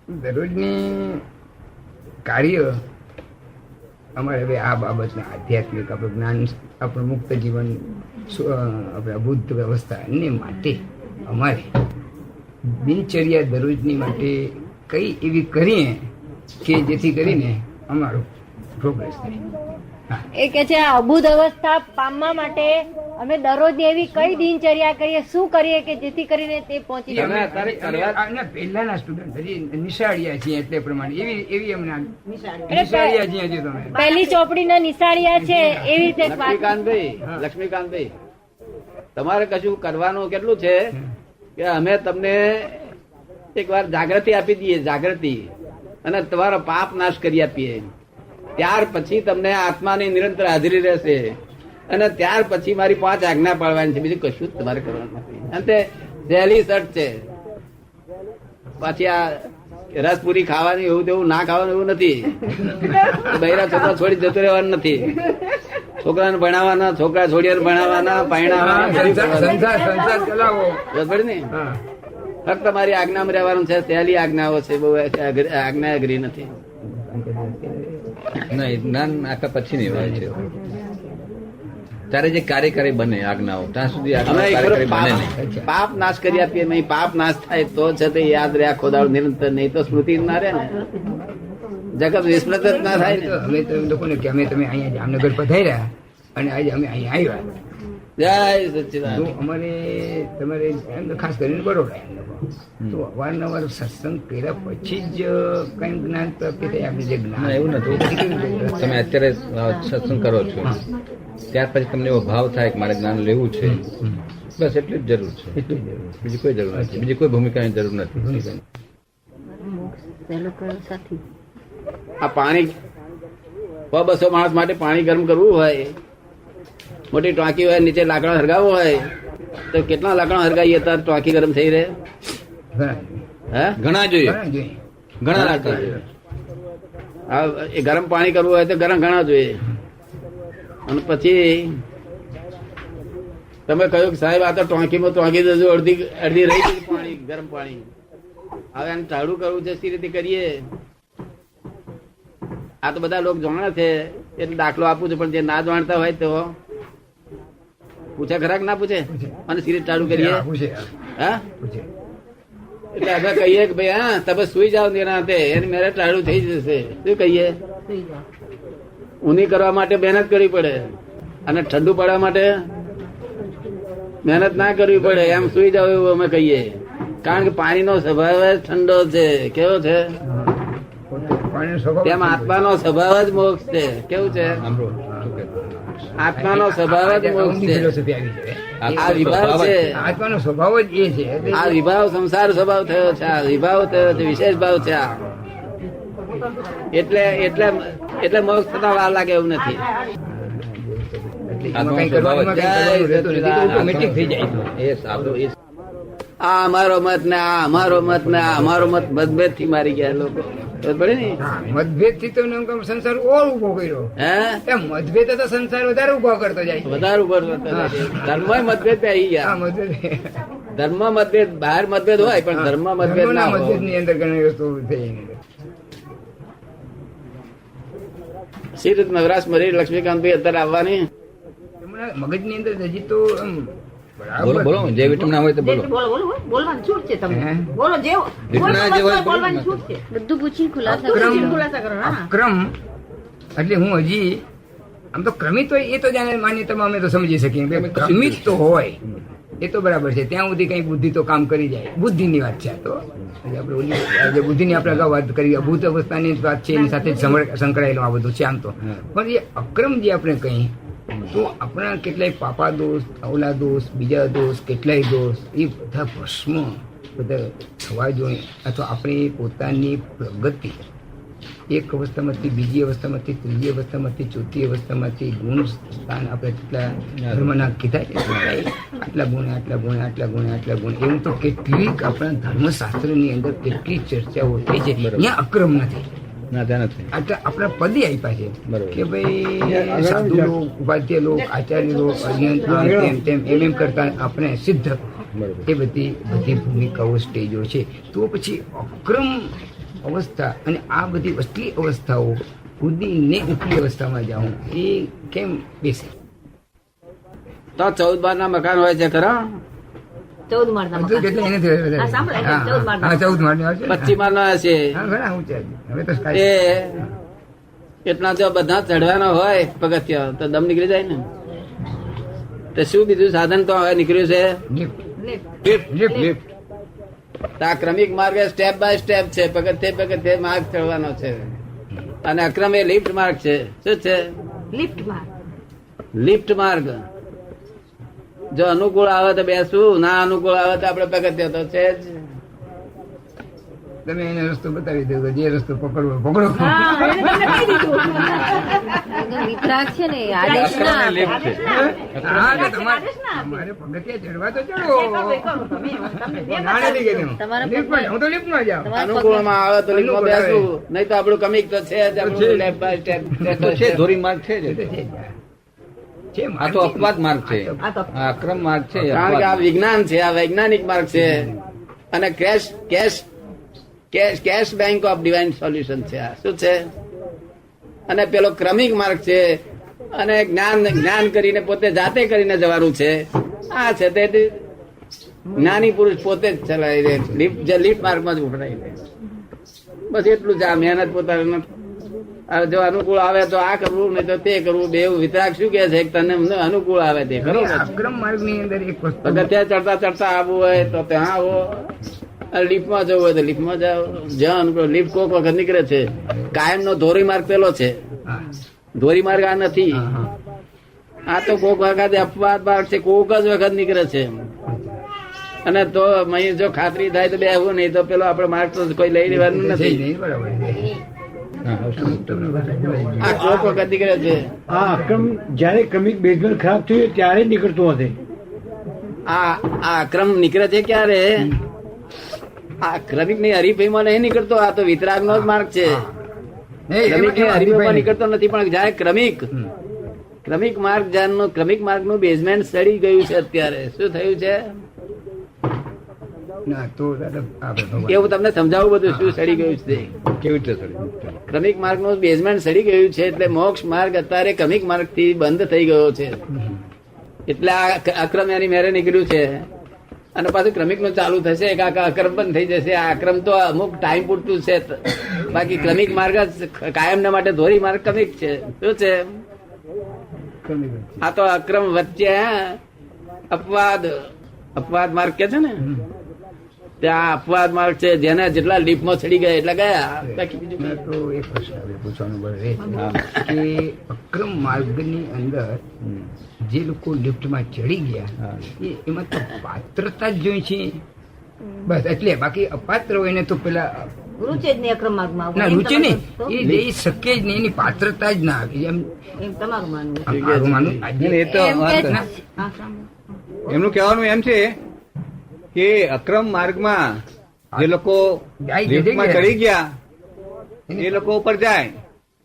દરરોજની કાર્ય અમારે હવે આ બાબતને આધ્યાત્મિક આપણું જ્ઞાન, આપણું મુક્ત જીવન, આપણે અભૂત વ્યવસ્થા એને માટે અમારે દિનચર્યા દરરોજની માટે કઈ એવી કરીએ કે જેથી કરીને અમારું પ્રોગ્રેસ થાય. એ કે છે અભૂત અવસ્થા પામવા માટે અમે દરરોજ એવી કઈ દિનચર્યા કરીએ, શું કરીએ કે જેથી કરીને તે પહોંચી જાય. પહેલાના સ્ટુડન્ટ હજી નિશાળિયા છીએ એટલે પ્રમાણે એવી અમને નિશાળિયા છીએ હજી તમે પહેલી ચોપડીના નિશાળિયા છે એવી રીતે લક્ષ્મીકાંતભાઈ, તમારે કશું કરવાનું કેટલું છે કે અમે તમને એક વાર જાગૃતિ આપી દઈએ, જાગૃતિ, અને તમારો પાપ નાશ કરી આપીએ. ત્યાર પછી તમને આત્માની નિરંતર હાજરી રહેશે અને ત્યાર પછી મારી 5 આજ્ઞા પાળવાની છે, બીજું કશું જ તમારે કરવાનું નથી. અને તે સહેલી શર્ત છે. પાછી આ રસપુરી ખાવાની એવું તેવું ના ખાવાનું એવું નથી. બૈરા છોકરા છોડી જતું રહેવાનું નથી. છોકરાને ભણાવવાના, છોકરા છોડીને ભણાવવાના, પરણાવવાના ને ફક્ત તમારી આજ્ઞામાં રહેવાનું છે. સહેલી આજ્ઞાઓ છે, બહુ આજ્ઞા અઘરી નથી. ના, જ્ઞાન આખા પછી ની વાત છે. તારે જે કાર્યકારી બને આજ્ઞાઓ ત્યાં સુધી પાપ નાશ કરી આપીએ. પાપ નાશ થાય તો છે તે યાદ રહે આખો દાડો નિરંતર, નહીં તો સ્મૃતિ ના રહે ને, જગત વિસ્મૃત જ ના થાય ને. અમે તો લોકોને કે અમે તમે અહીંયા જામનગર પધાર્યા અને આજે અમે અહીંયા આવ્યા. જય સચ્ચિદાનંદ. અમારે તમારે એમ તો ખાસ કરીને બરોડા તો અવારનવાર સત્સંગ કર્યા પછી જ કઈ જ્ઞાન પ્રાપ્તિ થાય. આપણે જે જ્ઞાન એવું નથી. તમે અત્યારે સત્સંગ કરો છો ત્યાર પછી તમને એવો ભાવ થાય કે મારે જ્ઞાન લેવું છે, બસ એટલી જ જરૂર છે. બીજી કોઈ જરૂર નથી, બીજી કોઈ ભૂમિકાની જરૂર નથી. આ પાણી 200 માણસ માટે પાણી ગરમ કરવું હોય, મોટી ટાંકી હોય, નીચે લાકડા હરગાવવું હોય તો કેટલા લાકડા હરગાવીએ ત્યારે ટાંકી ગરમ થઈ રહે? ઘણા જોઈએ, ઘણા લાકડા જોઈએ. એ ગરમ પાણી કરવું હોય તો ઘણા જોઈએ. અને પછી તમે કહ્યું કે સાહેબ આ તો ટાંકીમાં ટાંકી દેજો, અડધી રહી ગઈ પાણી, ગરમ પાણી. હવે આને ટાળું કરવું છે, સી રીતે કરીએ? આ તો બધા લોકો જાણે છે એટલે દાખલો આપું છું, પણ જે ના જાણતા હોય તો પૂછે ખરા કે ના પૂછે? અને સી રીતે ટાળું કરીએ? હા, એટલે અમે કહીએ કે ભાઈ હા તમે સુઈ જાઓ નિરાંતે, એની મેરે ટાળું થઈ જશે. શું કહીએ? ઊની કરવા માટે મહેનત કરવી પડે અને ઠંડુ પડવા માટે મહેનત ના કરવી પડે. એમ સુઈ જાવ એવું અમે કહીએ. કારણ કે પાણીનો સ્વભાવ જ ઠંડો છે. કેવો છે? તેમ આત્માનો સ્વભાવ જ મોક્ષ છે. કેવું છે? આત્માનો સ્વભાવ જ મોક્ષ છે. આ વિભાવ છે, આત્માનો સ્વભાવ જ એ છે. આ વિભાવ સંસાર સ્વભાવ થયો છે. આ વિભાવ થયો છે, વિશેષ ભાવ છે. આ એટલે મોક્ષ થતા વાર લાગે એવું નથી. આ અમારો મત ને આ અમારો મત ને આ અમારો મત મતભેદ થી મારી ગયા લોકો. મતભેદ થી તો સંસાર ઓર ઉભો કર્યો. હે, મતભેદ તો સંસાર વધારે ઉભો કરતો જાય, વધારે ઉભો કરતો જાય. ધર્મ મતભેદ આવી ગયા. ધર્મ મતભેદ, બહાર મતભેદ હોય પણ ધર્મ મતભેદ ના હોય. મતભેદ ની અંદર ઘણી વસ્તુ થઈ. સી રીતે નવરાશ મરી લક્ષ્મીકાંતભાઈ અત્યારે આવવાની મગજ ની અંદર હજી તો બોલો બોલો, જે વિટમ ના હોય તો બોલો. બોલવાની છૂટ છે તમને. બોલો જે બોલવાની છૂટ છે. બધું પૂછી ખુલાસા કરો. અક્રમ એટલે હું હજી આમ તો ક્રમિત હોય એ તો જાણે માન્યતામાં અમે તો સમજી શકીએ. ક્રમિત તો હોય એ તો બરાબર છે. ત્યાં સુધી કઈ બુદ્ધિ તો કામ કરી જાય. બુદ્ધિ ની વાત છે. તો આપણે બુદ્ધિ ની આપણે અગાઉ વાત કરી, અભૂત અવસ્થાની વાત છે, એની સાથે સંકળાયેલું આ બધું છે. આમ તો પણ એ અક્રમ જે આપણે કહી તો આપણા કેટલાય પાપા દોષ, અવલા દોષ, બીજા દોષ, કેટલાય દોષ, એ બધા ભસ્મ બધા થવા જોઈએ. અથવા આપણી પોતાની પ્રગતિ એક અવસ્થામાંથી બીજી અવસ્થામાંથી ત્રીજી અવસ્થામાંથી ચોથી અવસ્થામાંથી ગુણ સ્થાન આપણે કેટલા ધર્મના કીધા છે, આટલા ગુણ, આટલા ગુણ, આટલા ગુણ, આટલા ગુણ, એવું તો કેટલીક આપણા ધર્મશાસ્ત્રની અંદર કેટલી ચર્ચાઓ થઈ છે. ત્યાં અક્રમ નથી. આપણા પદે આપ્યા છે કે ભાઈ સાધુ લોક, ઉપાધ્ય લોક, આચાર્ય લોક, અજ્ઞાન એમ કરતા આપણે સિદ્ધ, એ બધી ભૂમિકાઓ સ્ટેજો છે. તો પછી અક્રમ અવસ્થા અને આ બધી વસ્તી અવસ્થાઓ કૂદીને ઉપલી અવસ્થામાં જાઉં એ કેમ બેસે? તો 14 બારના મકાન હોય છે ખરા? 14 માળના બધું કેટલા મકાન. એનાથી વધારે? હા, સાંભળો, એટલે 14 માળના. હા, 14 માળના હશે ને? 25 માળના હશે. હા, ઘણા ઊંચા છે. હવે તો એ સ્કાય એટલા જો બધા ચડવાના હોય પગથિયા તો દમ નીકળી જાય ને. તો શું બીજું સાધન તો હવે નીકળ્યું છે? લિફ્ટ. તો આ ક્રમિક માર્ગ સ્ટેપ બાય સ્ટેપ છે, પગથિયે માર્ગ ચડવાનો છે. અને અક્રમ એ લિફ્ટ માર્ગ છે. શું છે? લિફ્ટમાં. લિફ્ટ માર્ગ. જો અનુકૂળ આવે તો બેસવું, ના અનુકૂળ આવે તો આપડે પગથિયા તો છે જ. તમે એને રસ્તો બતાવી દો કે જે રસ્તો પકડવો પકડો. હા, એને તમને કહી દીધું. વિતરાગ છે ને આદેશ ના અક્રમ એ આપે. લિફ્ટ છે. હા, એટલે આદેશ ના આપે. તમારે પગથિયા ચડવા તો એ કરો, એ ચડો. કરો તમે. તમને બે નાણે લઈ ગઈ તમારા લિફ્ટમાં જાઉં તો લિફ્ટમાં જાઉં. તમારા અનુકૂળમાં આવે તો લિફ્ટમાં અનુકૂળ આવે. બેસવું, નહીં તો આપણું કમિક તો છે જ. આપણું લેફ્ટ બાય સ્ટેપ તો છે ધોરી માર્ગ છે જ. એ તો છે જ. છે આ તો અપવાદ માર્ગ છે, આ તો આ અક્રમ માર્ગ છે. કારણ કે આ અપવાદ. વિજ્ઞાન છે, આ વૈજ્ઞાનિક માર્ગ છે. અને cash bank of divine solution છે. આ શું છે? અને પેલો ક્રમિક માર્ગ છે. અને જ્ઞાન કરીને પોતે જાતે કરીને જવાનું છે. આ છે તે જ્ઞાની પુરુષ પોતે જ ચલાવી દે. લિફ્ટ માર્ગમાં જ ઉપડાવી દે. બસ એટલું જ. આ મહેનત પોતાને જો અનુકૂળ આવે તો આ કરવું, નહીં તો તે કરવું. બે વિતરાગ શું કે છે? તને અનુકૂળ આવે તે કરો. અક્રમ માર્ગની અંદર એક વસ્તુ પગથિયા ચડતા આવવું હોય તો ત્યાં આવો. લિફ્ટમાં જવું હોય તો લિફ્ટમાં જાઓ. જ્યાં અનુકૂળ. લિફ્ટ કોક વખત નીકળે છે. કાયમ નો ધોરી માર્ગ પેલો છે. હા, ધોરી માર્ગ આ નથી. હા. આ તો કોક વખત અપવાદ માર્ગ છે. કોક જ વખત નીકળે છે. અને તો અહીં જો ખાતરી થાય તો બેહવું, નહીં તો પેલો આપડે માર્ગ તો કોઈ લઈ લેવાનું છે જ નથી. નહીં, બરાબર છે. હા, તમને બોલાય. આ કોક વખત નીકળે છે. આ અક્રમ જયારે ક્રમિક બેઝમેન્ટ ખરાબ થયું ત્યારે જ નીકળતું હશે. આ ક્રમ નીકળે છે ક્યારે? આ ક્રમિક ની હરીફાઈમાં નહીં નીકળતો. આ તો વિતરાગ નો જ માર્ગ છે. નહીં, ક્રમિક ની એમાં હરીફાઈમાં નહીં. નીકળતો નથી. પણ જયારે ક્રમિક માર્ગ જ્યારનું ક્રમિક માર્ગ નું બેઝમેન્ટ સડી ગયું છે અત્યારે. શું થયું છે? ના, તો દાદા આપણે ભગવાન. એવું તમને સમજાવું બધું શું સડી ગયું છે. કેવી રીતે સડી? ક્રમિક માર્ગ નું બેઝમેન્ટ સડી ગયું છે. એટલે મોક્ષ માર્ગ અત્યારે ક્રમિક માર્ગ થી બંધ થઈ ગયો છે. એટલે આ અક્રમ એની મેરે નીકળ્યું છે. અને પાછું ક્રમિક નું ચાલુ થશે. અક્રમ બંધ થઈ જશે. આ અક્રમ તો અમુક ટાઈમ પૂરતું છે. બાકી ક્રમિક માર્ગ જ કાયમ ના માટે ધોરી માર્ગ ક્રમિક છે. શું છે? આ તો અક્રમ વચ્ચે અપવાદ માર્ગ કે છે ને, ત્યાં અપવાદ માર્ગ છે. જેને જેટલા લીફમાં ચડી ગયા એટલા ગયા. બાકી બીજું મેં તો એક પ્રશ્ન હવે પૂછવાનો બળ રહે છે કે અક્રમ માર્ગની અંદર જે લોકો લિફ્ટમાં ચડી ગયા એમાં તો પાત્રતા જ જોઈ છે બસ. એટલે બાકી અપાત્ર હોય ને તો પેલા રૂચે જ નહીં અક્રમ માર્ગમાં આવવું. ના એમ રૂચે તમે નહીં, કહો તો? એ જઈ શકે જ નહીં. એની પાત્રતા જ ના આવી. એમ એમ તમારું માનવું. આમ મારું માનવું આજે એ તો એમ કે વાત છે. હા, સાંભળો. એમનું કહેવાનું એમ છે કે અક્રમ માર્ગમાં જે લોકો લિફ્ટમાં ચડી ગયા એ લોકો ઉપર જાય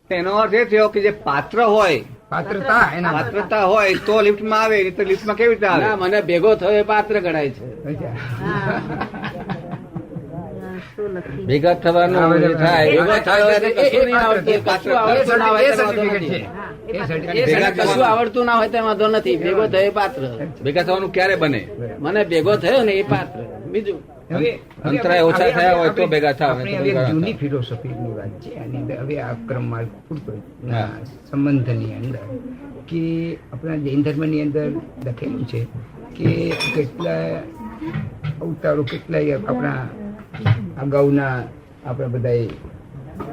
તો એનો અર્થ એ થયો કે જે પાત્ર હોય, પાત્રતા એના પાત્રતા હોય તો લિફ્ટમાં આવે, નહીં તો લિફ્ટમાં કેવી રીતે ના, આવે? મને ભેગો થયો એ પાત્ર ગણાય છે. શું લખી? ભેગા થવાનું હા, જે થાય ભેગો થયો એને કશું નહીં આવડતું. એ પાત્ર, કશું આવડતું ના હોય એ તો વાંધો સર્ટિફિકેટ છે. નથી. હા, એ એ સર્ટિફિકેટ. એને કશું આવડતું ના હોય તો વાંધો નથી. ભેગો થયો એ પાત્ર. ભેગા થવાનું ક્યારે બને? મને ભેગો થયો ને એ પાત્ર. બીજું અંતરાય ઓછા થયા હોય તો ભેગા થાવ. આપણે હવે એક જૂની ફિલોસોફીની વાત છે આની અંદર. હવે આ ક્રમ માર્ગ પૂરતો હા. સંબંધની અંદર કે આપણા જૈન ધર્મની અંદર લખેલું છે કે કેટલા અવતારો કેટલાય આપણા અગાઉના આપણા બધા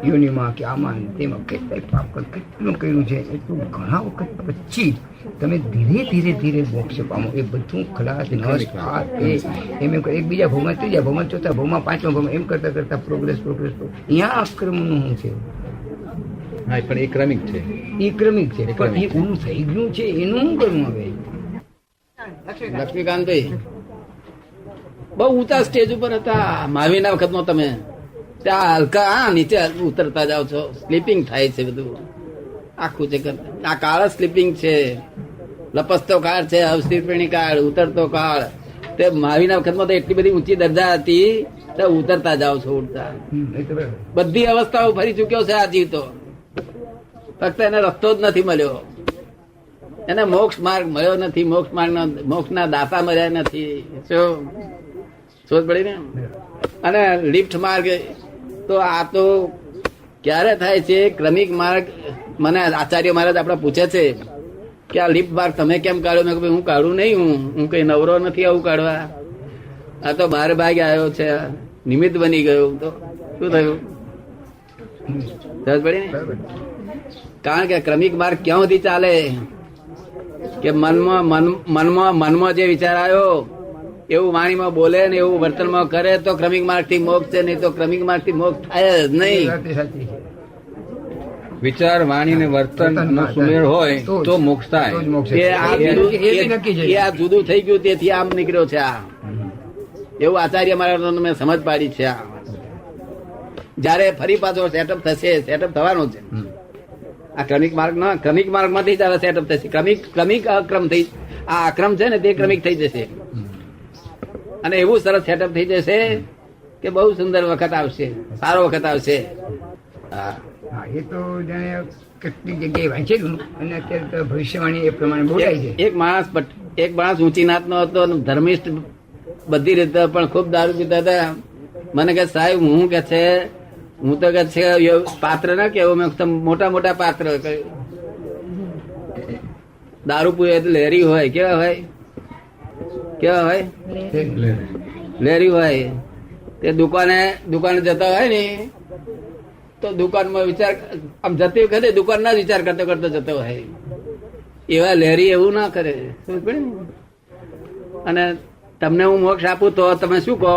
યોનિમાં કે આમાં ને તેમાં કેટલાય પાપ કેટલું કર્યું છે એટલું ઘણા વખત પછી તમે ધીરે ધીરે ધીરે મોક્ષ પામો. એ બધું ખલાસ નસ આ એ એમ એકબીજા ભાવમાં, ત્રીજા ભાવમાં, ચોથા ભાવમાં, પાંચમા ભાવમાં એમ કરતા કરતા પ્રોગ્રેસ અહીંયા આક્રમણનું શું છે? હા, પણ એ ક્રમિક છે. એ ક્રમિક છે પણ એ ઊંડું થઈ ગયું છે એનું શું કરવું હવે? લક્ષ્મીકાંતભાઈ બહુ ઊંચા સ્ટેજ ઉપર હતા મહાવીરના વખતમાં. તમે ત્યાં હલકા નીચે ઉતરતા જાઓ છો. સ્લીપિંગ થાય છે બધું આખું છે. આ કાળ સ્લીપિંગ છે. લપસતો કાળ છે, અવસ્થિતપણી કાળ, ઉતરતો કાળ. તે મહાવીરના વખતમાં તો એટલી બધી ઊંચી દરજા હતી તો ઉતરતા જાઓ છો ઉડતા. એ તો બરાબર. બધી અવસ્થાઓ ફરી ચુક્યો છે આ જીવ તો, ફક્ત એને રસ્તો જ નથી મળ્યો, એને મોક્ષ માર્ગ મળ્યો નથી, મોક્ષના દાતા મળ્યા નથી. શું શોધ પડી ને? અને લિફ્ટ માર્ગ તો આ તો ક્યારે થાય છે? ક્રમિક માર્ગ. મને આચાર્ય મહારાજ આપડે પૂછે છે કે આ લિફ્ટ માર્ગ તમે કેમ કાઢ્યો? મેં કહ્યું હું કાઢું નહીં, હું કઈ નવરો નથી આવું કાઢવા. આ તો બાર ભાગે આવ્યો છે, નિમિત્ત બની ગયું. તો શું થયું? સમજ પડી ને? બરાબર. કારણ કે ક્રમિક માર્ગ ક્યાં સુધી ચાલે કે મનમાં જે વિચાર આવ્યો એવું વાણીમાં બોલે ને એવું વર્તનમાં કરે તો ક્રમિક માર્ગ થી મોક્ષ છે, નહીં તો ક્રમિક માર્ગ થી મોક્ષ થાય જ એ નહીં. વાત એ સાચી છે. વિચાર વાણી ને વર્તન નો સુમેળ હોય તો મોક્ષ થાય. તો જ મોક્ષ એ છે. આ એ જુદું- બી નક્કી છે. એ આ જુદું થઈ ગયું તેથી આમ નીકળ્યો છે. આ એવું આચાર્ય મારા મેં સમજ પાડી છે. આ જયારે ફરી પાછો સેટઅપ થશે, સેટઅપ થવાનો છે આ ક્રમિક માર્ગ માંથી જ સેટઅપ થશે. ક્રમિક અક્રમ થઈ, આ અક્રમ છે ને તે ક્રમિક થઈ જશે અને એવું સરસ સેટઅપ થઈ જશે કે બહુ સુંદર વખત આવશે, સારો વખત આવશે. હા, હા, એ તો જાણે કેટલીક જગ્યાએ વાંચેલું અને અત્યારે તો ભવિષ્યવાણી એ પ્રમાણે બોલાય છે. એક માણસ ઊંચી નાતનો હતો અને ધર્મિષ્ઠ બધી રીતે, પણ ખૂબ દારૂ પીતા હતા. મને કે સાહેબ હું કે છે, હું તો કે છે પાત્ર ના કેવું, મેં મોટા મોટા પાત્ર દારૂ પીએ એટલે લહેરી હોય. કેવા હોય? લહેરી હોય. તે દુકાને જતા હોય ને તો દુકાનમાં વિચાર આમ જતી વખતે દુકાન ના જ વિચાર કરતો કરતો જતો હોય. એવા લહેરી એવું ના કરે. સમજ પડી ને? અને તમને હું મોક્ષ આપું તો તમે શું કહો?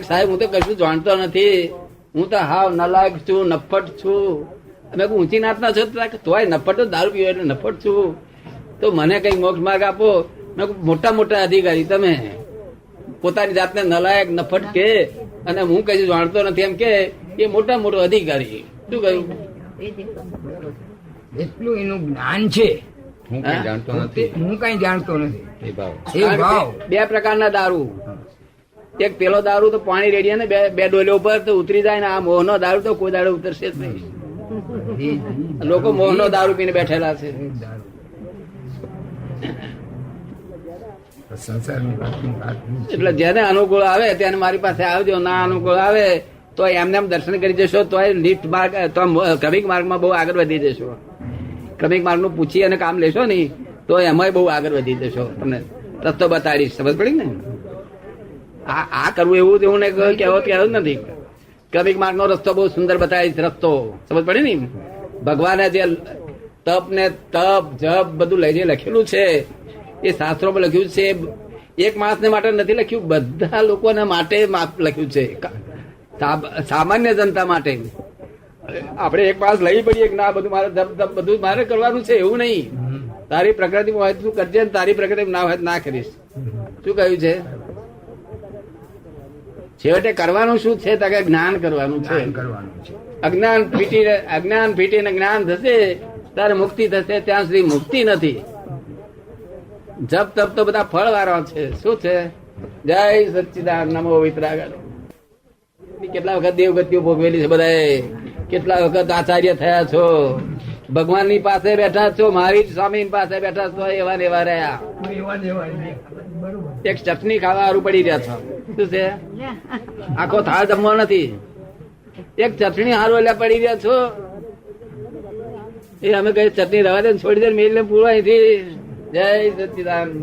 સાહેબ હું તો કશું જાણતો નથી, હું તો હાવ નલાયક છું, નફટ છું. અમે ઊંચી નાતના છો તોય નફટ, દારૂ પીવો એટલે નફટ છું, તો મને કઈ મોક્ષ માર્ગ આપો. મેં મોટા મોટા અધિકારી તમે પોતાની જાતને નલાયક નફટ કે અને હું કશું જાણતો નથી એમ કે એ મોટા મોટો અધિકારી. શું કહ્યું? એટલું એનું જ્ઞાન છે. હું કઈ જાણતો નથી હું કઈ જાણતો નથી. એ ભાવ. એ ભાવ બે પ્રકારના દારૂ. એક પેલો દારૂ તો પાણી રેડીએ ને બે ડોલીઓ ઉપર તો ઉતરી જાય ને, આ મોહનો દારૂ તો કોઈ દારૂ ઉતરશે જ નહીં. લોકો મોહનો દારૂ પીને બેઠેલા છે. સંસારની વાત એટલે જેને અનુકૂળ આવે તેને મારી પાસે આવજો, ના અનુકૂળ આવે તો એમને એમ દર્શન કરી જશો તો લિફ્ટ માર્ગ, તો ક્રમિક માર્ગમાં બહુ આગળ વધી જશો. ક્રમિક માર્ગનું પૂછી અને કામ લેશો ને તો એમાંય બહુ આગળ વધી જશો. તમને રસ્તો બતાડીશ. સમજ પડી ને? આ કરવું એવું એવું ને કહેવું નથી. ક્રમિક માર્ગનો રસ્તો બહુ સુંદર બતાવીશ. રસ્તો સમજ પડી ને? ભગવાને જે તપ ને તપ જપ બધું લઈ જે લખેલું છે એ શાસ્ત્રોમાં લખ્યું છે. એક માણસને માટે નથી લખ્યું, બધા લોકોને માટે લખ્યું છે, સામાન્ય જનતા માટે. આપણે એક માણસ લઈ પડીએ કે ના બધું મારે બધું મારે કરવાનું છે એવું નહીં. તારી પ્રકૃતિ હોય તું કરજે, તારી પ્રકૃતિ ના હોય ના કરીશ. શું કહ્યું છે? છેવટે કરવાનું શું છે? તો કે જ્ઞાન કરવાનું છે. કરવાનું છે. અજ્ઞાન ફીટીને જ્ઞાન થશે ત્યારે મુક્તિ થશે. ત્યાં સુધી મુક્તિ નથી. જપ તપ તો બધા ફળ વાળા છે. શું છે? જય સચ્ચિદાનંદ નમો વિતરાગ. કેટલા વખત દેવગતિઓ ભોગવેલી છે બધાએ, કેટલા વખત આચાર્ય થયા છો, ભગવાનની પાસે બેઠા છો, મહાવીર સ્વામી પાસે બેઠા છો, એવા ને એવા રહ્યા. એક ચટણી ખાવા સારું પડી રહ્યા છો. શું છે? આખો થાળ જમવો નથી, એક ચટણી હારું એટલે પડી રહ્યા છો. એ અમે કઈ ચટણી રવા દે છોડી દે મેલ ને પૂરો અહીંથી. જય સચ્ચિદાનંદ.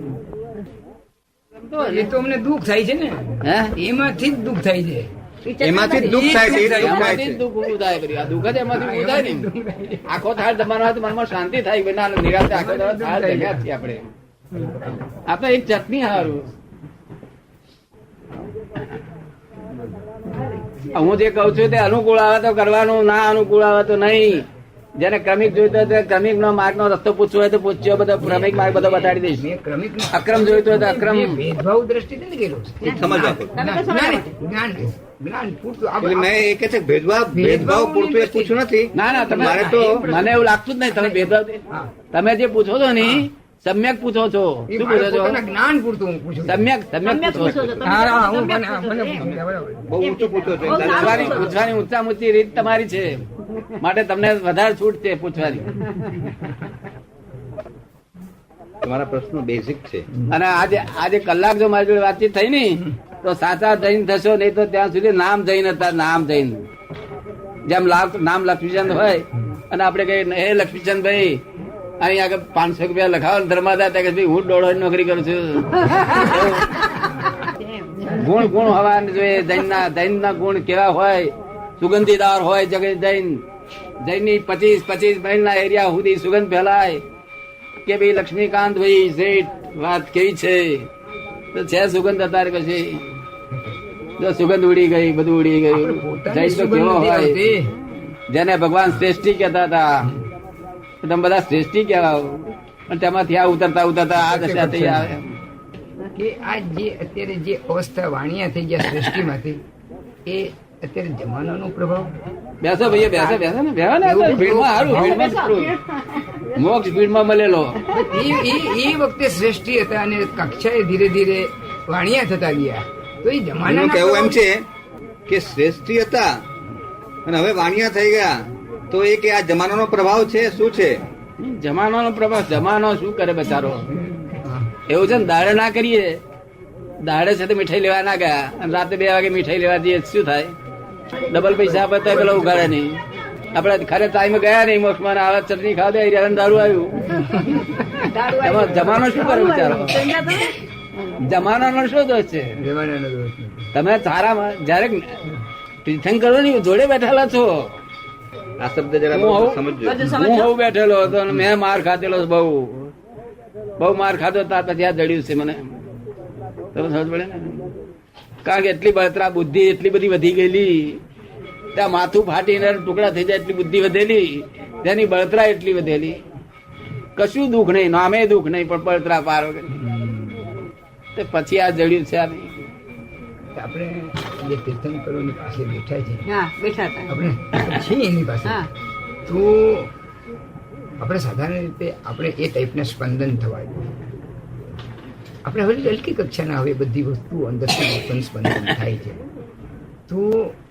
એ તો અમને દુઃખ થાય છે ને, હે? એમાંથી જ દુઃખ થાય છે. એમાંથી જ દુઃખ થાય છે. એ જ દુઃખ થાય એમાંથી જ છે. દુઃખ ઊભું થાય કર્યું. આ દુઃખ જ એમાંથી ઊભું થાય ને. આખો થાળ જમવાનો હોય તો મનમાં શાંતિ થાય કે ના નિરાતે આખો થાળ જમ્યા છીએ આપણે. આપણે એક ચટણી હારું. હું જે કઉ છું તે અનુકૂળ આવે તો કરવાનું, ના અનુકૂળ આવે તો નહીં. જેને ક્રમિક જોઈતો હોય તો ક્રમિક નો માર્ગ નો રસ્તો પૂછવો હોય તો પૂછ્યો, બધો ક્રમિક માર્ગ બધો બતાડી દઈશ. મેં ક્રમિક અક્રમ જોઈતો હોય તો અક્રમ. ભેદભાવ દ્રષ્ટિથી નથી કર્યો. સમજવા પડે. જ્ઞાન પૂરતું એટલે મેં એ કે છે ભેદભાવ પૂરતું એ પૂછ્યું નથી. ના ના તમે મારે તો મને એવું લાગતું જ નહીં. તમે ભેદભાવ હા. તમે જે પૂછો છો ને સમ્યક પૂછો છો એ શું મારા પૂછો છો પોતાના જ્ઞાન પૂરતું હું પૂછું છું. સમ્યક સમ્યક પૂછો પૂછો છો છો તમે. હા, હા, હું સમ્યક મને પૂછો છો, એમ. બરાબર. બહુ ઊંચું પૂછો છો બહુ સારું. પૂછવાની ઊંચા ઊંચી રીત તમારી છે માટે તમને વધારે છૂટ છે પૂછવાની. તમારા પ્રશ્નો બેઝિક છે. અને આજે કલાક જો મારી જોડે વાતચીત થઈ ને તો સાચા જૈન થશો નહીં તો ત્યાં સુધી નામ જૈન હતા. નામ જૈન જેમ નામ લક્ષ્મીચંદ હોય અને આપણે કહીએ હે લક્ષ્મીચંદભાઈ અહીં આગળ 500 રૂપિયા લખાવો ધર્માદા ત્યાં કે ભાઈ હું દોઢ નોકરી કરું છું. ગુણ હોવા જોઈએ. જૈનના ગુણ કેવા હોય? સુગંધીદાર હોય. જગત જૈનની 25 માઇલના એરિયા સુધી સુગંધ ફેલાય કે ભાઈ લક્ષ્મીકાંત ભાઈ શેઠ વાત કેવી છે તો છે સુગંધ અત્યારે પછી જો સુગંધ ઉડી ગઈ બધું ઉડી ગયું. જૈન તો કેવો હોય જેને ભગવાન શ્રેષ્ઠી કહેતા હતા તમે બધા શ્રેષ્ઠી કહેવાઓ અને તેમાંથી આ ઉતરતા આ દશા થઈ આવે. કે આ જે અત્યારે જે અવસ્થા વાણિયા થઈ ગયા સૃષ્ટિમાંથી એ અત્યારે જમાનાનો પ્રભાવ. બેસો ભાઈ બેસો ને બેસો ને ભીડમાં સારું ભીડમાં સારું. મોક્ષ ભીડમાં મળેલો એ વખતે શ્રેષ્ઠી હતા અને કક્ષાએ ધીરે ધીરે વાણિયા થતા ગયા તો એ એમનું જમાના કહેવું એમ છે કે શ્રેષ્ઠી હતા અને હવે વાણિયા થઈ ગયા તો એ કે આ જમાનાનો પ્રભાવ છે શું છે? જમાનાનો પ્રભાવ. જમાનો શું કરે બચારો? એવું છે ને દાડે ના કરીએ દાડે છે તો મીઠાઈ લેવા ના ગયા અને રાતે 2 વાગે મીઠાઈ લેવા જઈએ શું થાય? ડબલ પૈસા આપે તો પેલો ઉઘાડે નહીં. આપડે ખરે ટાઈમે ગયા નહીં મોક્ષમાં આવે ચટણી ખાવા દે દારૂ આવ્યું. એમાં જમાનો શું કરે બિચારો? જમાનાનો શું દોષ છે? જમાનાનો દોષ નથી. તમે સારા જયારે તીર્થંકરો ની જોડે બેઠેલા છો. આ શબ્દ જરા સમજજો. હું હું બેઠેલો હતો અને મેં માર ખાધેલો બહુ માર ખાધો ત્યાર પછી આ જડ્યું છે મને. તમે સમજ પડે ને? કારણ કે એટલી બળતરા બુદ્ધિ એટલી બધી વધી ગયેલી ત્યાં માથું ફાટીને ટુકડા થઈ જાય એટલી બુદ્ધિ વધેલી તેની બળતરા એટલી વધેલી કશું દુઃખ નહીં નામે દુઃખ નહીં પણ બળતરા પાર વગર પછી આ જડ્યું છે. આપણે જે તીર્થંકરોની પાસે બેઠા છે હા બેઠા હતા. આપણે છીએ એની પાસે હા. તો આપણે સાધારણ રીતે આપણે એ ટાઈપના સ્પંદન થવા જોઈએ. આપણે હવે હલકી કક્ષાના હવે બધી વસ્તુઓ અંદરથી સ્પંદન થાય છે તો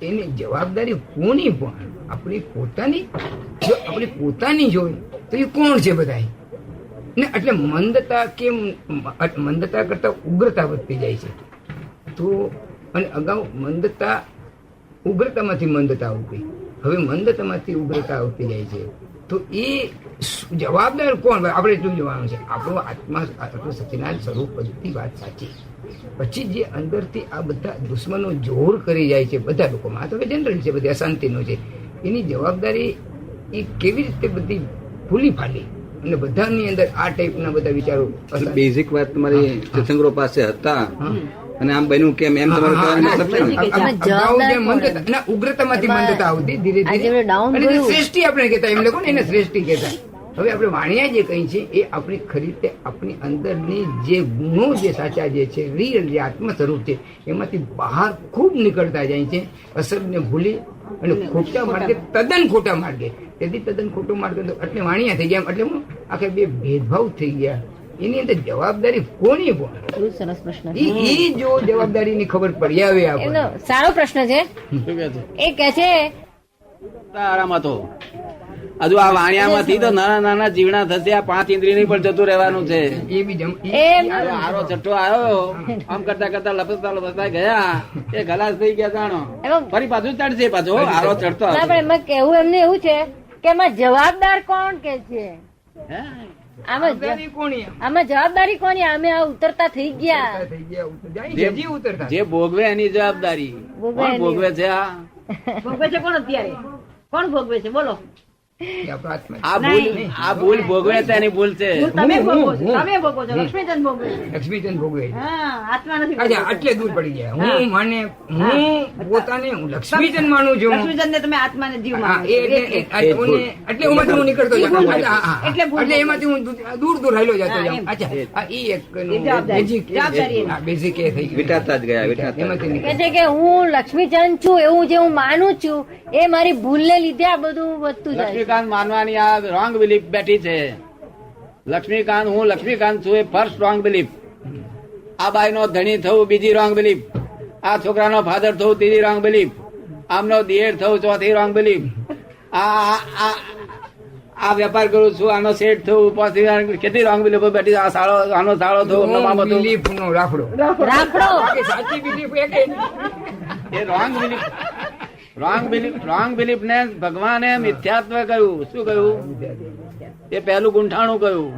એની જવાબદારી કોની પણ આપણી પોતાની. જો આપણે પોતાની જોઈએ તો એ કોણ છે બધા ને એટલે મંદતા કરતા ઉગ્રતા વધતી જાય છે. તો અને અગાઉ ઉગ્રતામાંથી મંદતા આવતી હવે મંદતામાંથી ઉગ્રતા આવતી જાય છે. તો એ જવાબદાર કોણ? આપણે એટલું જોવાનું છે આપણો આત્મા આપણું સચિનાથ સ્વરૂપ બધી વાત સાચી. પછી જે અંદરથી આ બધા દુશ્મનો જોર કરી જાય છે બધા લોકોમાં, આ તો જનરલ છે બધી અશાંતિનો છે, એની જવાબદારી એ કેવી રીતે બધી ભૂલી ફાલી અને બધાની અંદર આ ટાઈપના બધા વિચારો. બેઝિક વાત તમારી તીર્થંકરો પાસે હતા અને આમ બન્યું કેમ એમ તમારું કહેવાનો મતલબ છે ને? ઉગ્રતામાંથી મંદતા આવતી ધીરે ધીરે અને જે શ્રેષ્ઠી આપણે કહેતા એમ લોકો એને શ્રેષ્ઠી કહેતા. હવે આપણે વાણિયા જે કહી છે એ આપણી ખરી રીતે આપણી અંદરની જે ગુણો જે સાચા જે છે રિયલ જે આત્મ સ્વરૂપ છે એમાંથી બહાર ખૂબ નીકળતા જાય છે અસરને ભૂલી અને ખોટા માર્ગે તદ્દન ખોટા માર્ગે. તેથી તદ્દન ખોટો માર્ગ એટલે વાણિયા થઈ ગયા એટલે હું આખે બે ભેદભાવ થઈ ગયા. એની અંદર જવાબદારી કોની કોણ? બહુ સરસ પ્રશ્ન છે. એ જો જવાબદારીની ખબર પડી આવે એમનો આપણને. સારો પ્રશ્ન છે. શું કે છે? એ કે છે આરામ હતો. હજુ આ વાણિયામાંથી તો નાના નાના જીવડા થશે. આ 5 ઇન્દ્રિયની પણ જતું રહેવાનું છે. એ બી આરો છઠ્ઠો આવ્યો આમ કરતા કરતા લપસતા ગયા એ ખલાસ થઈ ગયા જાણો એમાં- ફરી પાછું ચડશે પાછો આરો ચડતો ના, પણ એમાં કેવું એમને એવું છે કે એમાં જવાબદાર કોણ કે છે? હે? આમાં જવાબદારી કોની? આમાં જવાબદારી કોની? અમે આ ઉતરતા થઈ ગયા. થઈ ગયા જાય હજી ઉતરતા. જે ભોગવે એની જવાબદારી. ભોગવે કોણ એની. ભોગવે છે? આ ભોગવે છે કોણ અત્યારે? કોણ ભોગવે છે બોલો? એ આપણો આત્મા છે. આ ભૂલ ભોગવે છે એની ભૂલ છે. તમે હું, ભોગવો છો. હું. તમે ભોગવો છો. લક્ષ્મીચંદ ભોગવે છે. લક્ષ્મીચંદ ભોગવે છે. હા આત્મા નથી અચ્છા, ભોગવતો. આટલે દૂર પડી ગયા. હું પોતાને હું લક્ષ્મીચંદ માનું છું. લક્ષ્મીચંદ ને તમે આત્માને જીવ હા, માનો એ છો. એટલે એમાંથી હું નીકળતો જાઉં. ભૂલ હા, હા. એટલે ભૂલ એટલે એમાંથી હું દૂર દૂર હાલ્યો જતો હા, જાઉં. એમ. અચ્છા, આ ઈ એક જવાબદારી. જવાબદારી એની. બેઝિક એ થઈ ગયું. વિટાતા જ ગયા વિટાતા જ એમાંથી કે નીકળ. છે કે હું લક્ષ્મીચંદ છું એવું જે હું માનું છું એ મારી ભૂલને લીધે આ બધું વધતું જાય છે. લક્ષ્મીકાંત માનવાની આ રોંગ બિલીફ બેઠી છે. લક્ષ્મીકાંત હું લક્ષ્મીકાંત છું એ ફર્સ્ટ રોંગ બિલીફ. આ બાઈ નો ધણી થવું બીજી રોંગ બિલીફ. આ છોકરાનો ફાધર થવું ત્રીજી રોંગ બિલીફ. આમનો દિયર થવું ચોથી રોંગ બિલીફ. આ વેપાર કરું છું આનો શેઠ થવું પાંચથી કેટલી રોંગ બિલીફ બેઠી. આ સાળો આનો સાળો થવું મામા થવું. બિલીફ નો રાખડો રાખડો બાકી સાચી બિલીફ એક જ. એ રોંગ બિલીફ ને ભગવાને મિથ્યાત્વ કહ્યું. શું કહ્યું? એ પહેલું ગુંઠાણું કહ્યું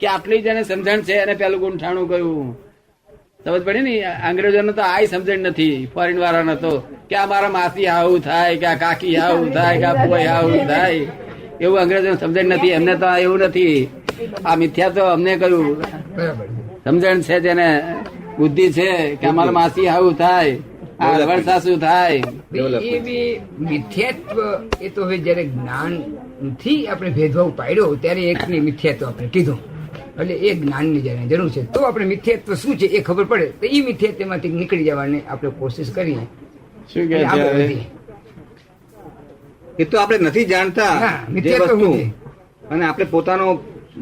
કે આટલી જેને સમજણ છે એને પહેલું ગુંઠાણું કહ્યું. સમજ પડી ને? અંગ્રેજોને તો આ સમજણ નથી, ફોરેન વાળાને તો કે આ મારા માસી આવું થાય, કે આ કાકી આવું થાય, કે આ પોય આવું થાય, એવું અંગ્રેજોને સમજણ નથી. એમને તો એવું નથી. આ મિથ્યાત્વ અમને કહ્યું. બરાબર. સમજણ છે જેને બુદ્ધિ છે કે અમારા માસી આવું થાય, આ રવડ સાસુ થાય. એ બી મિથ્યાત્વ એ તો હવે જયારે જ્ઞાન થી આપણે ભેદભાવ પાડ્યો ત્યારે એકની મિથ્યાત્વ આપણે કીધું. એટલે એ જ્ઞાનની જયારે જરૂર છે તો આપણે મિથ્યાત્વ શું છે એ ખબર પડે તો એ મિથ્યાત્વમાંથી નીકળી જવાની આપણે કોશિશ કરીએ. શું કે એટલે આપણે છે? બધી. એ તો આપણે નથી જાણતા હા, જે મિથ્યાત્વ વસ્તુ, શું છે? અને આપણે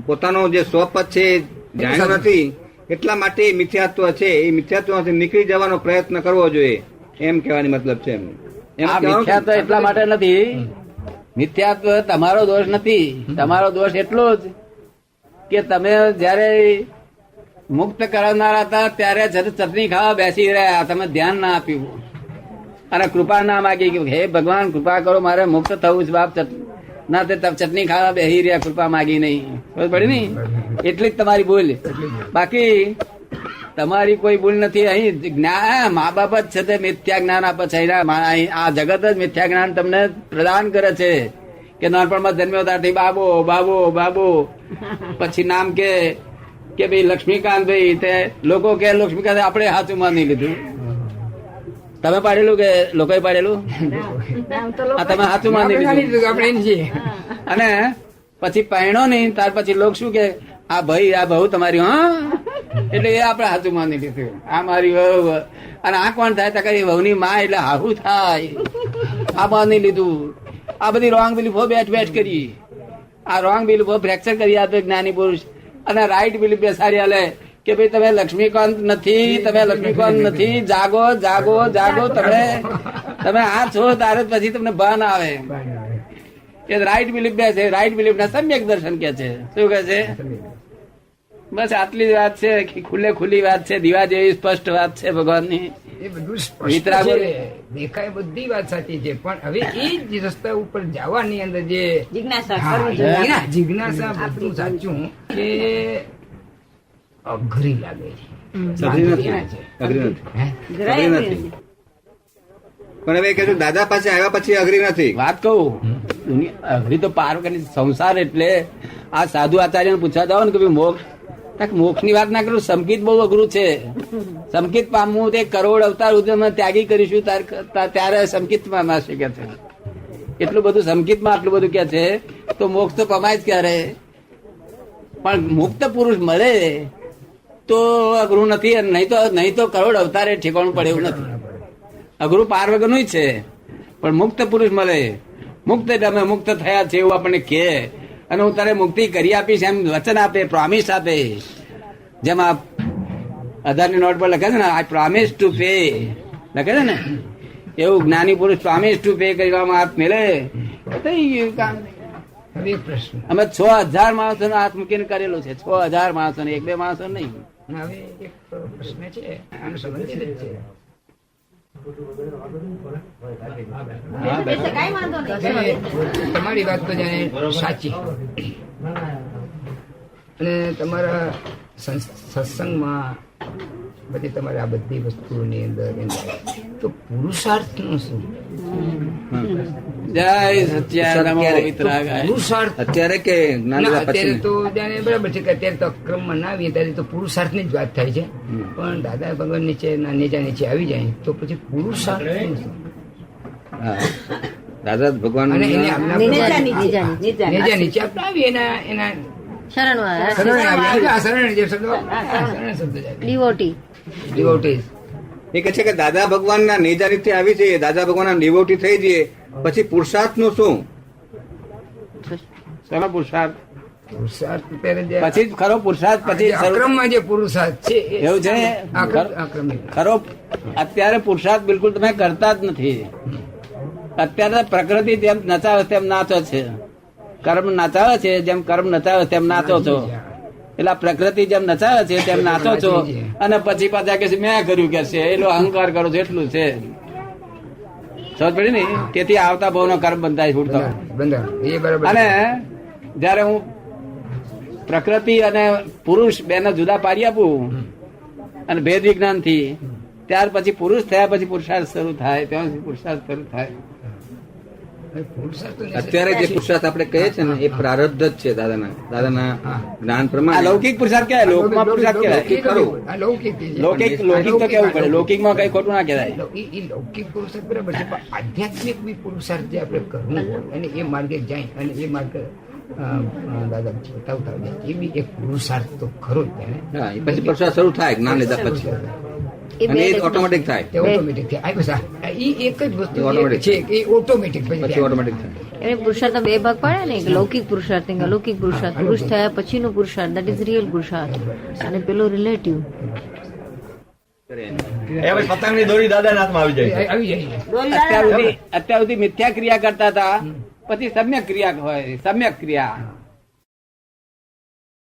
પોતાનો જે સ્વપદ છે એ જાણ્યો નથી, એટલા માટે એ મિથ્યાત્વ છે. એ મિથ્યાત્વમાંથી નીકળી જવાનો પ્રયત્ન કરવો જોઈએ, એમ કહેવાની મતલબ છે. એમ આ કહેવાનું મિથ્યાત્વ એટલા માટે નથી. મિથ્યાત્વ તમારો દોષ નથી. તમારો દોષ એટલો જ કે તમે જયારે મુક્ત કરનારા હતા ત્યારે ચટણી ખાવા બેસી રહ્યા, તમે ધ્યાન ના આપ્યું અને કૃપા ના માગી કે હે ભગવાન કૃપા કરો મારે મુક્ત થવું છે બાપ. ના તે ચટણી ખાવા બેસી રહ્યા, કૃપા માગી નહીં. ખબર પડી ને? એટલી જ તમારી ભૂલ. બાકી તમારી કોઈ ભૂલ નથી. અહીં જ્ઞાન મા બાપ જ છે તે મિથ્યા જ્ઞાન આપે છે. આ જગત જ મિથ્યા જ્ઞાન તમને પ્રદાન કરે છે કે નાનપણમાં જન્મ્યો ત્યારથી બાબો બાબો બાબો, પછી નામ કે ભાઈ લક્ષ્મીકાંત ભાઈ, તે લોકો કે લક્ષ્મીકાંત આપણે સાચું માની લીધું. તમે પાડેલું કે લોકોએ પાડેલું? આ તમે સાચું માની આપણે જાણી લીધું. લીધું કે આપણે એની છીએ. અને પછી પહેણો નહીં ત્યાર પછી લોક શું કે આ ભાઈ આ બહુ તમારી. હા, એટલે એ આપણે સાચું માની લીધું. આ મારી વહુ. અને આ કોણ થાય? તો કઈ વહુની માં એટલે હાહું થાય. આ માની લીધું. આ બધી રોંગ બિલીફો બેઠ કરી. આ રોંગ બિલીફો ફ્રેક્ચર કરી આપે જ્ઞાની પુરુષ. અને રાઈટ બિલીફ બેસાડી આલે કે ભાઈ તમે લક્ષ્મીકાંત નથી, તમે લક્ષ્મીકાંત નથી, જાગો જાગો જાગો. તમે આ છો તારે પછી તમને ભાન આવે કે રાઈટ બિલીફ બે છે. રાઈટ બિલીફ ના સમ્યક દર્શન કે છે. શું કે છે? બસ આટલી જ વાત છે. ખુલ્લી વાત છે. દીવા જેવી સ્પષ્ટ વાત છે ભગવાનની. એ બધું સ્પષ્ટ વિતરાગો. છે. દેખાય બધી વાત સાચી છે પણ હવે એ જ રસ્તા ઉપર જવાની અંદર જે જિજ્ઞાસા હા, કરવી જોઈએ. જિજ્ઞાસા બધું સાચું કે અઘરી લાગે છે. અઘરી નથી. ક્યાં છે? અઘરી નથી. હે? જરાય અઘરી નથી. પણ હવે કહેશું દાદા પાસે આવ્યા પછી અઘરી નથી. વાત કહું, અઘરી તો પાર કરી. સંસાર એટલે આ સાધુ આચાર્ય પૂછવા જાવ ને કે ભાઈ મોક્ષ ની વાત ના કરું. સંકિત બહુ અઘરું છે. સંકિત પામવું તે કરોડ અવતાર સુધી અમે ત્યાગી કરીશું ત્યારે સંકિત પામાશે કે છે. એટલું બધું સંકિતમાં આટલું બધું કે છે તો મોક્ષ તો પમાય જ ક્યારે. પણ મુક્ત પુરુષ મળે તો અઘરું નથી. અને નહીં તો કરોડ અવતારે ઠેકાણું પડે એવું નથી. અઘરું પાર વગરનું છે. પણ મુક્ત પુરુષ મળે. મુક્ત એટલે અમે મુક્ત થયા છે એવું આપણને કહે અને હું તારે મુક્તિ કરી આપીશ એમ વચન આપે, પ્રોમિસ આપે. જેમ આ 1000 ની નોટ પર લખે છે ને આઈ પ્રોમિસ ટુ પે લખે છે ને, એવું જ્ઞાની પુરુષ પ્રોમિસ ટુ પે કરવામાં હાથ મેળે થઈ ગયું કામ. હવે એક પ્રશ્ન અમે 6000 માણસો નો હાથ મૂકીને કરેલું છે. 6000 માણસો ને, 1-2 માણસો નહીં. હવે એક પ્રશ્ન છે આનો સંબંધિત જ છે. બેસે કાંઈ વાંધો નહીં. હવે તમારી વાત તો જાણે સાચી અને તમારા સત્સંગમાં બધી તમારે આ બધી વસ્તુઓની અંદર તો પુરુષાર્થ નું શું? જય સચ્ચિદાનંદ વિતરાગાય. પુરુષાર્થ અત્યારે કે જ્ઞાન ના, લીધા અત્યારે પછી? તો જાણે બરાબર છે કે અત્યારે તો અક્રમમાં ના આવીએ ત્યારે તો પુરુષાર્થ ની જ વાત થાય છે પણ દાદા ભગવાન નીચે નીચે આવી જાય તો પછી પુરુષાર્થ નું શું? હા. દાદા ભગવાન અને એને આપણા નીચા પ્રમાણે- નીચે નીચે નીચે આપણે આવીએ એના શરણમાં શરણ આવીએ. આ શરણ જે શબ્દ શરણ શબ્દ જ આવે. ડિવોટી. Devotees. એ કે છે કે દાદા ભગવાનના નેજા રીતે આવી જઈએ, દાદા ભગવાનના ડિવોટી થઈ જઈએ પછી પુરુષાર્થ નું શું? શેનો પુરુષાર્થ? પુરુષાર્થ ત્યારે જે પછી જ ખરો પુરુષાર્થ પછી જે શરૂ- અક્રમમાં જે પુરુષાર્થ છે એ એવું છે? અક્રમિક ખરો અત્યારે પુરુષાર્થ બિલકુલ તમે કરતા જ નથી. અત્યારે પ્રકૃતિ જેમ નચાવે તેમ નાચો છે, કર્મ નચાવે છે જેમ કર્મ નચાવે તેમ નાચો છો. એટલે આ પ્રકૃતિ જેમ નચાવે છે તેમ નાચો છો, અને પછી પાછા કે છે, મેં કર્યું કે છે એટલો અહંકાર કરો છો એટલું છે. સમજ પડી ને? તેથી આવતા ભાવનો કર્મ બંધાય છૂટતો. બંધારણ એ બરાબર અને જયારે હું પ્રકૃતિ અને પુરુષ બેને જુદા પાડી આપું અને ભેદ વિજ્ઞાન થી, ત્યાર પછી પુરુષ થયા પછી પુરુષાર્થ શરૂ થાય, ત્યાં સુધી પુરુષાર્થ શરૂ થાય. પુરુષાર્થ તો અત્યારે જે પુરુષાર્થ આપણે કહીએ છીએ ને એ પ્રારબ્ધ જ છે દાદાના જ્ઞાન આ પ્રમાણે. લૌકિક પુરુષાર્થ કહેવાય, લોકમાં પુરુષાર્થ કહેવાય. આ લૌકિક છે. લૌકિક લૌકિક તો કેવું પડે, લૌકિકમાં કઈ ખોટું ના કહેવાય. એ લૌકિક પુરુષાર્થ બરાબર છે, પણ આધ્યાત્મિક બી પુરુષાર્થ જે આપણે કરવું હોય અને એ માર્ગે જાય અને એ માર્ગે દાદા બતાવતા હોય એ બી એક પુરુષાર્થ તો ખરો જ છે ને. હા, એ પછી પુરુષાર્થ શરૂ થાય જ્ઞાન લીધા પછી, અને એ ઓટોમેટિક થાય. તે ઓટોમેટિક થાય. આ બસ એ એક જ વસ્તુ એ automatic છે કે એ ઓટોમેટિક પછી ઓટોમેટિક થાય. એને પુરુષાર્થ બે ભાગ પાડે ને, એક લૌકિક પુરુષાર્થ એક અલૌકિક પુરુષાર્થ. પુરુષ થયા પછીનો પુરુષાર્થ, દેટ ઇઝ રિયલ પુરુષાર્થ, અને પેલો રિલેટિવ. પતંગની દોરી દાદાના હાથમાં આવી જાય. આવી જાય અત્યાર સુધી મિથ્યા ક્રિયા કરતા હતા, પછી સમ્યક ક્રિયા હોય, સમ્યક ક્રિયા